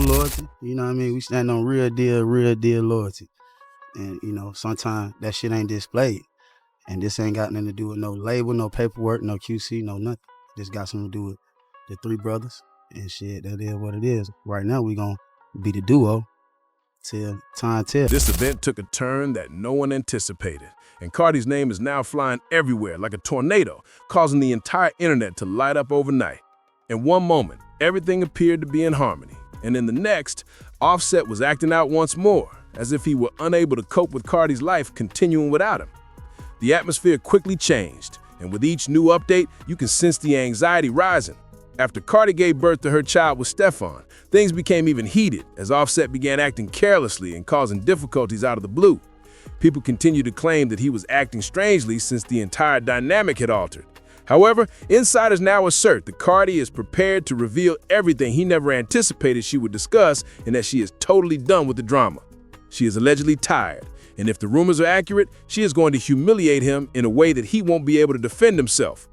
loyalty. You know what I mean? We stand on real deal loyalty. And, you know, sometimes that shit ain't displayed. And this ain't got nothing to do with no label, no paperwork, no QC, no nothing. This got something to do with the three brothers. And shit, that is what it is. Right now, we gonna be the duo till time tells. This event took a turn that no one anticipated. And Cardi's name is now flying everywhere like a tornado, causing the entire internet to light up overnight. In one moment, everything appeared to be in harmony. And in the next, Offset was acting out once more, as if he were unable to cope with Cardi's life continuing without him. The atmosphere quickly changed, and with each new update, you can sense the anxiety rising. After Cardi gave birth to her child with Stefon, things became even heated as Offset began acting carelessly and causing difficulties out of the blue. People continued to claim that he was acting strangely since the entire dynamic had altered. However, insiders now assert that Cardi is prepared to reveal everything he never anticipated she would discuss and that she is totally done with the drama. She is allegedly tired, and if the rumors are accurate, she is going to humiliate him in a way that he won't be able to defend himself.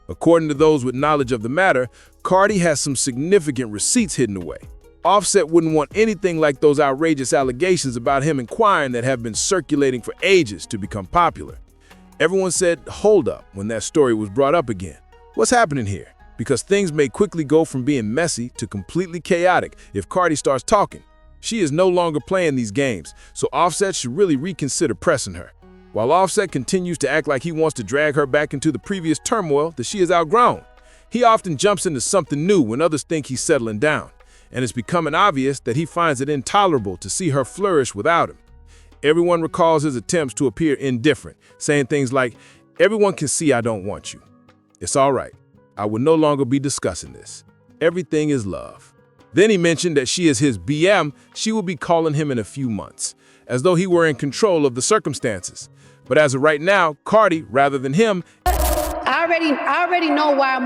According to those with knowledge of the matter, Cardi has some significant receipts hidden away. Offset wouldn't want anything like those outrageous allegations about him inquiring that have been circulating for ages to become popular. Everyone said, hold up, when that story was brought up again. What's happening here? Because things may quickly go from being messy to completely chaotic if Cardi starts talking. She is no longer playing these games, so Offset should really reconsider pressing her. While Offset continues to act like he wants to drag her back into the previous turmoil that she has outgrown, he often jumps into something new when others think he's settling down, and it's becoming obvious that he finds it intolerable to see her flourish without him. Everyone recalls his attempts to appear indifferent, saying things like, "Everyone can see I don't want you. It's all right. I will no longer be discussing this. Everything is love." Then he mentioned that she is his BM, she will be calling him in a few months, as though he were in control of the circumstances. But as of right now, Cardi, rather than him, I already know why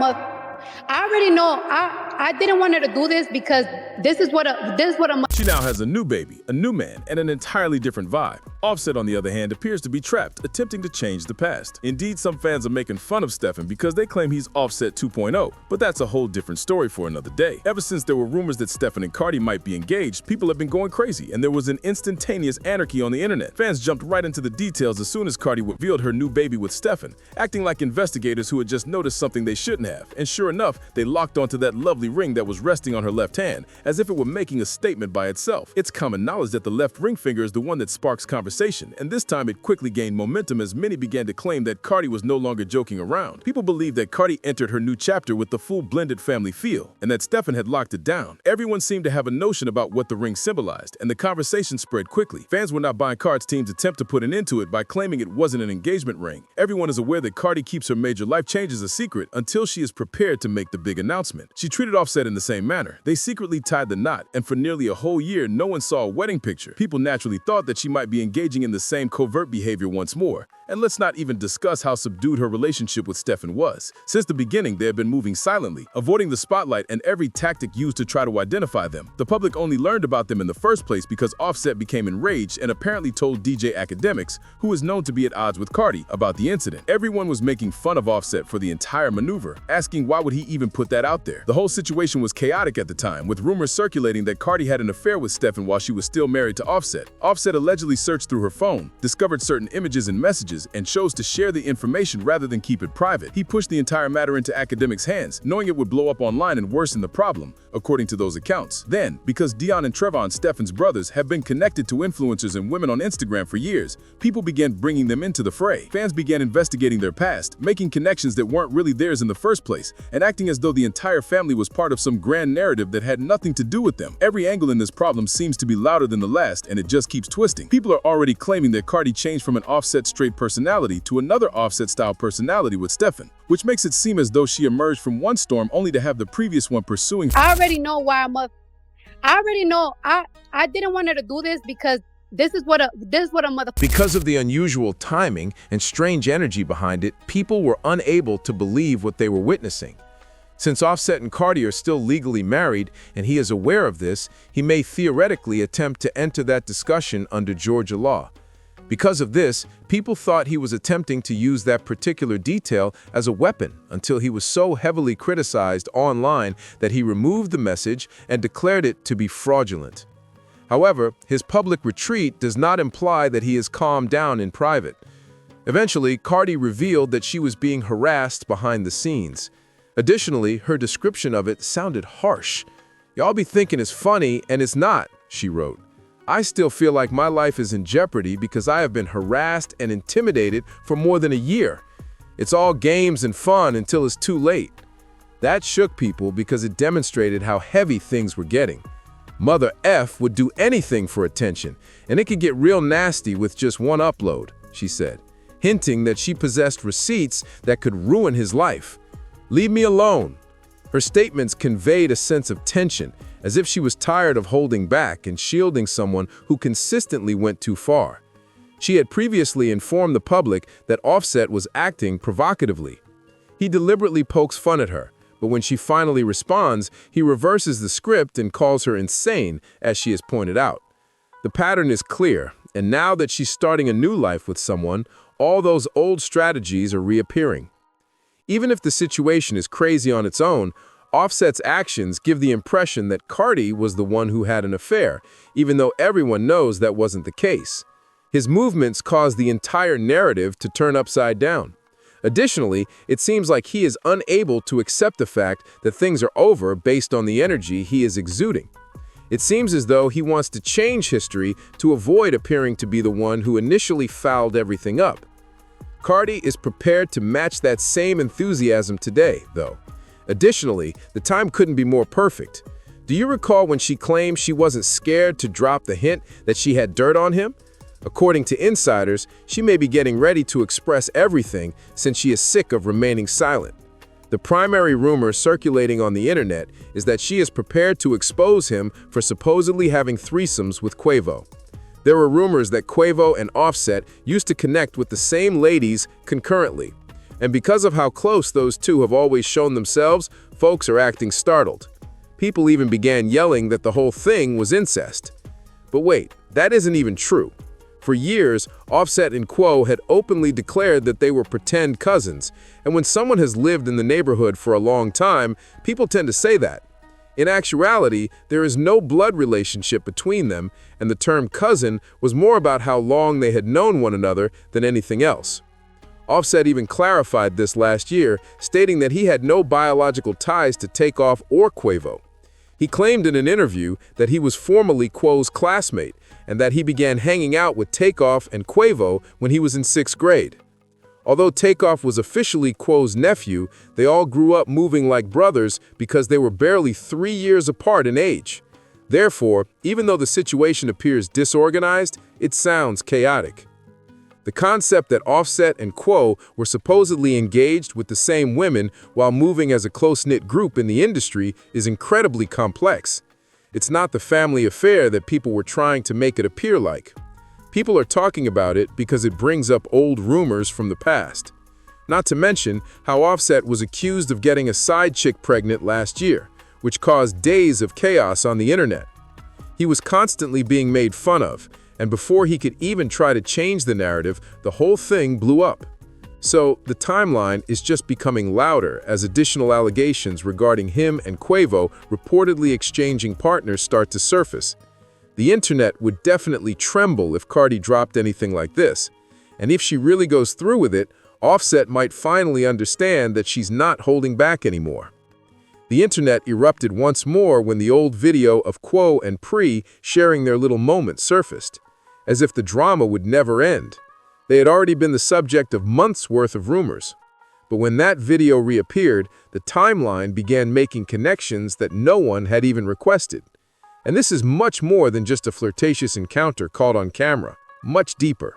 I already know I didn't want her to do this because this is what a she now has a new baby, a new man, and an entirely different vibe. Offset, on the other hand, appears to be trapped, attempting to change the past. Indeed, some fans are making fun of Stefon because they claim he's Offset 2.0, but that's a whole different story for another day. Ever since there were rumors that Stefon and Cardi might be engaged, people have been going crazy, and there was an instantaneous anarchy on the internet. Fans jumped right into the details as soon as Cardi revealed her new baby with Stefon, acting like investigators who had just noticed something they shouldn't have, and sure enough, they locked onto that lovely ring that was resting on her left hand, as if it were making a statement by itself. It's common knowledge that the left ring finger is the one that sparks conversation, and this time it quickly gained momentum as many began to claim that Cardi was no longer joking around. People believe that Cardi entered her new chapter with the full blended family feel, and that Stefon had locked it down. Everyone seemed to have a notion about what the ring symbolized, and the conversation spread quickly. Fans were not buying Cardi's team's attempt to put an end to it by claiming it wasn't an engagement ring. Everyone is aware that Cardi keeps her major life changes a secret until she is prepared to make the big announcement. She treated Offset in the same manner. They secretly tied the knot, and for nearly a whole year, no one saw a wedding picture. People naturally thought that she might be engaging in the same covert behavior once more. And let's not even discuss how subdued her relationship with Stefon was. Since the beginning, they have been moving silently, avoiding the spotlight and every tactic used to try to identify them. The public only learned about them in the first place because Offset became enraged and apparently told DJ Academics, who is known to be at odds with Cardi, about the incident. Everyone was making fun of Offset for the entire maneuver, asking why would he even put that out there. The whole situation was chaotic at the time, with rumors circulating that Cardi had an affair with Stefon while she was still married to Offset. Offset allegedly searched through her phone, discovered certain images and messages, and chose to share the information rather than keep it private. He pushed the entire matter into Academics' hands, knowing it would blow up online and worsen the problem, according to those accounts. Then, because Dion and Trevon, Stefon's brothers, have been connected to influencers and women on Instagram for years, people began bringing them into the fray. Fans began investigating their past, making connections that weren't really theirs in the first place, and acting as though the entire family was part of some grand narrative that had nothing to do with them. Every angle in this problem seems to be louder than the last, and it just keeps twisting. People are already claiming that Cardi changed from an Offset straight personality to another Offset-style personality with Stefon, which makes it seem as though she emerged from one storm only to have the previous one pursuing her. I already know why I already know I didn't want her to do this because this is what a mother. Because of the unusual timing and strange energy behind it, people were unable to believe what they were witnessing. Since Offset and Cardi are still legally married and he is aware of this, he may theoretically attempt to enter that discussion under Georgia law. Because of this, people thought he was attempting to use that particular detail as a weapon until he was so heavily criticized online that he removed the message and declared it to be fraudulent. However, his public retreat does not imply that he has calmed down in private. Eventually, Cardi revealed that she was being harassed behind the scenes. Additionally, her description of it sounded harsh. "Y'all be thinking it's funny, and it's not," she wrote. "I still feel like my life is in jeopardy because I have been harassed and intimidated for more than a year. It's all games and fun until it's too late." That shook people because it demonstrated how heavy things were getting. Mother F would do anything for attention, and it could get real nasty with just one upload, she said, hinting that she possessed receipts that could ruin his life. "Leave me alone." Her statements conveyed a sense of tension, as if she was tired of holding back and shielding someone who consistently went too far. She had previously informed the public that Offset was acting provocatively. He deliberately pokes fun at her, but when she finally responds, he reverses the script and calls her insane, as she has pointed out. The pattern is clear, and now that she's starting a new life with someone, all those old strategies are reappearing. Even if the situation is crazy on its own, Offset's actions give the impression that Cardi was the one who had an affair, even though everyone knows that wasn't the case. His movements cause the entire narrative to turn upside down. Additionally, it seems like he is unable to accept the fact that things are over based on the energy he is exuding. It seems as though he wants to change history to avoid appearing to be the one who initially fouled everything up. Cardi is prepared to match that same enthusiasm today, though. Additionally, the time couldn't be more perfect. Do you recall when she claimed she wasn't scared to drop the hint that she had dirt on him? According to insiders, she may be getting ready to express everything since she is sick of remaining silent. The primary rumor circulating on the internet is that she is prepared to expose him for supposedly having threesomes with Quavo. There were rumors that Quavo and Offset used to connect with the same ladies concurrently. And because of how close those two have always shown themselves, folks are acting startled. People even began yelling that the whole thing was incest. But wait, that isn't even true. For years, Offset and Quo had openly declared that they were pretend cousins, and when someone has lived in the neighborhood for a long time, people tend to say that. In actuality, there is no blood relationship between them, and the term cousin was more about how long they had known one another than anything else. Offset even clarified this last year, stating that he had no biological ties to Takeoff or Quavo. He claimed in an interview that he was formerly Quo's classmate and that he began hanging out with Takeoff and Quavo when he was in 6th grade. Although Takeoff was officially Quo's nephew, they all grew up moving like brothers because they were barely 3 years apart in age. Therefore, even though the situation appears disorganized, it sounds chaotic. The concept that Offset and Quo were supposedly engaged with the same women while moving as a close-knit group in the industry is incredibly complex. It's not the family affair that people were trying to make it appear like. People are talking about it because it brings up old rumors from the past. Not to mention how Offset was accused of getting a side chick pregnant last year, which caused days of chaos on the internet. He was constantly being made fun of, and before he could even try to change the narrative, the whole thing blew up. So the timeline is just becoming louder as additional allegations regarding him and Quavo reportedly exchanging partners start to surface. The internet would definitely tremble if Cardi dropped anything like this. And if she really goes through with it, Offset might finally understand that she's not holding back anymore. The internet erupted once more when the old video of Quo and Pre sharing their little moment surfaced, as if the drama would never end. They had already been the subject of months' worth of rumors. But when that video reappeared, the timeline began making connections that no one had even requested. And this is much more than just a flirtatious encounter caught on camera, much deeper.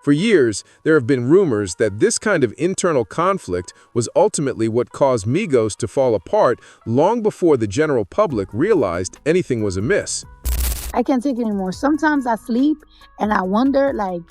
For years, there have been rumors that this kind of internal conflict was ultimately what caused Migos to fall apart long before the general public realized anything was amiss. I can't take it anymore. Sometimes I sleep and I wonder, like,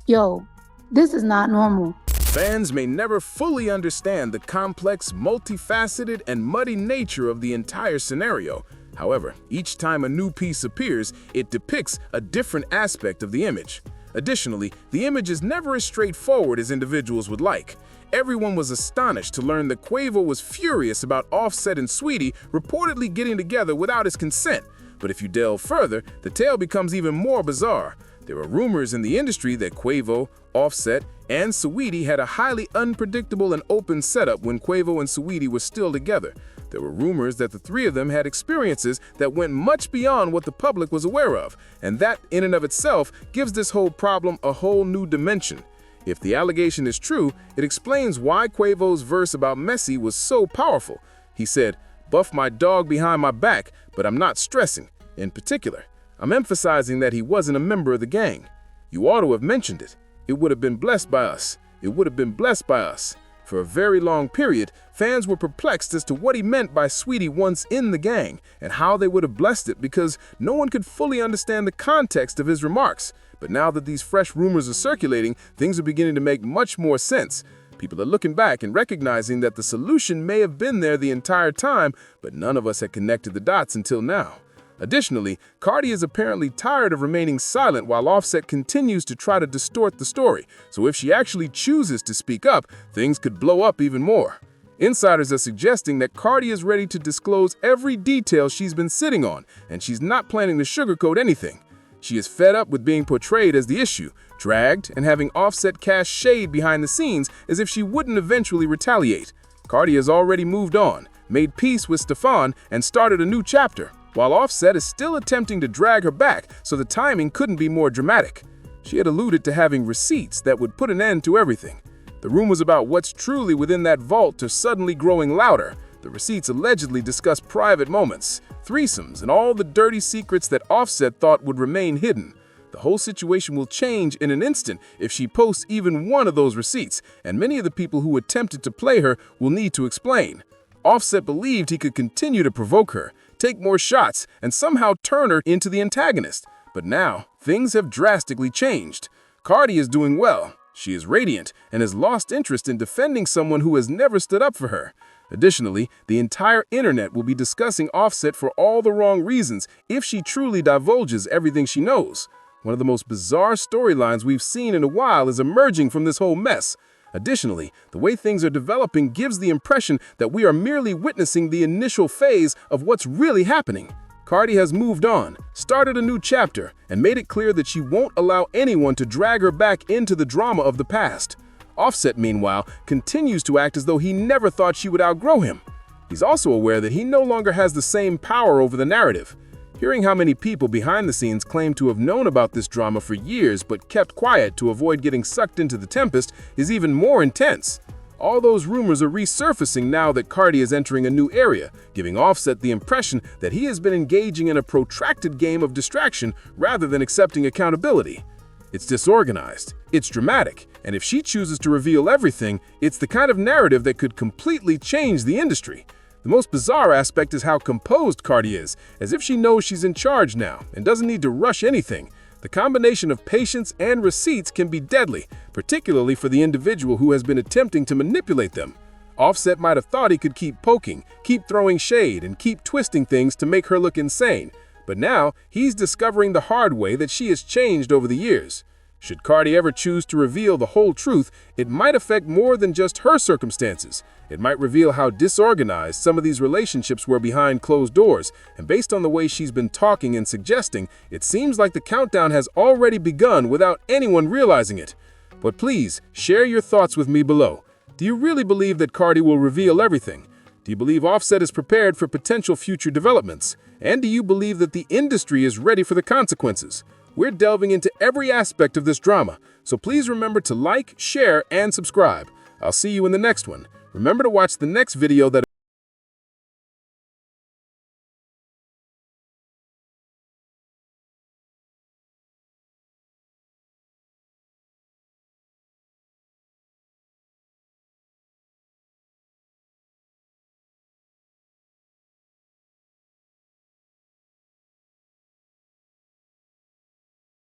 yo, this is not normal. Fans may never fully understand the complex, multifaceted, and muddy nature of the entire scenario. However, each time a new piece appears, it depicts a different aspect of the image. Additionally, the image is never as straightforward as individuals would like. Everyone was astonished to learn that Quavo was furious about Offset and Saweetie reportedly getting together without his consent. But if you delve further, the tale becomes even more bizarre. There were rumors in the industry that Quavo, Offset, and Saweetie had a highly unpredictable and open setup when Quavo and Saweetie were still together. There were rumors that the three of them had experiences that went much beyond what the public was aware of, and that in and of itself gives this whole problem a whole new dimension. If the allegation is true, it explains why Quavo's verse about Messi was so powerful. He said, "Buff my dog behind my back, but I'm not stressing." In particular, I'm emphasizing that he wasn't a member of the gang. You ought to have mentioned it. It would have been blessed by us. It would have been blessed by us. For a very long period, fans were perplexed as to what he meant by Saweetie once in the gang and how they would have blessed it because no one could fully understand the context of his remarks. But now that these fresh rumors are circulating, things are beginning to make much more sense. People are looking back and recognizing that the solution may have been there the entire time, but none of us had connected the dots until now. Additionally, Cardi is apparently tired of remaining silent while Offset continues to try to distort the story, so if she actually chooses to speak up, things could blow up even more. Insiders are suggesting that Cardi is ready to disclose every detail she's been sitting on, and she's not planning to sugarcoat anything. She is fed up with being portrayed as the issue, dragged, and having Offset cast shade behind the scenes as if she wouldn't eventually retaliate. Cardi has already moved on, made peace with Stefon, and started a new chapter, while Offset is still attempting to drag her back, so the timing couldn't be more dramatic. She had alluded to having receipts that would put an end to everything. The rumors about what's truly within that vault are suddenly growing louder. The receipts allegedly discuss private moments, threesomes, and all the dirty secrets that Offset thought would remain hidden. The whole situation will change in an instant if she posts even one of those receipts, and many of the people who attempted to play her will need to explain. Offset believed he could continue to provoke her, take more shots, and somehow turn her into the antagonist. But now, things have drastically changed. Cardi is doing well. She is radiant and has lost interest in defending someone who has never stood up for her. Additionally, the entire internet will be discussing Offset for all the wrong reasons if she truly divulges everything she knows. One of the most bizarre storylines we've seen in a while is emerging from this whole mess. Additionally, the way things are developing gives the impression that we are merely witnessing the initial phase of what's really happening. Cardi has moved on, started a new chapter, and made it clear that she won't allow anyone to drag her back into the drama of the past. Offset, meanwhile, continues to act as though he never thought she would outgrow him. He's also aware that he no longer has the same power over the narrative. Hearing how many people behind the scenes claim to have known about this drama for years but kept quiet to avoid getting sucked into the tempest is even more intense. All those rumors are resurfacing now that Cardi is entering a new area, giving Offset the impression that he has been engaging in a protracted game of distraction rather than accepting accountability. It's disorganized, it's dramatic, and if she chooses to reveal everything, it's the kind of narrative that could completely change the industry. The most bizarre aspect is how composed Cardi is, as if she knows she's in charge now and doesn't need to rush anything. The combination of patience and receipts can be deadly, particularly for the individual who has been attempting to manipulate them. Offset might have thought he could keep poking, keep throwing shade, and keep twisting things to make her look insane. But now, he's discovering the hard way that she has changed over the years. Should Cardi ever choose to reveal the whole truth, it might affect more than just her circumstances. It might reveal how disorganized some of these relationships were behind closed doors, and based on the way she's been talking and suggesting, it seems like the countdown has already begun without anyone realizing it. But please, share your thoughts with me below. Do you really believe that Cardi will reveal everything? Do you believe Offset is prepared for potential future developments? And do you believe that the industry is ready for the consequences? We're delving into every aspect of this drama, so please remember to like, share, and subscribe. I'll see you in the next one. Remember to watch the next video that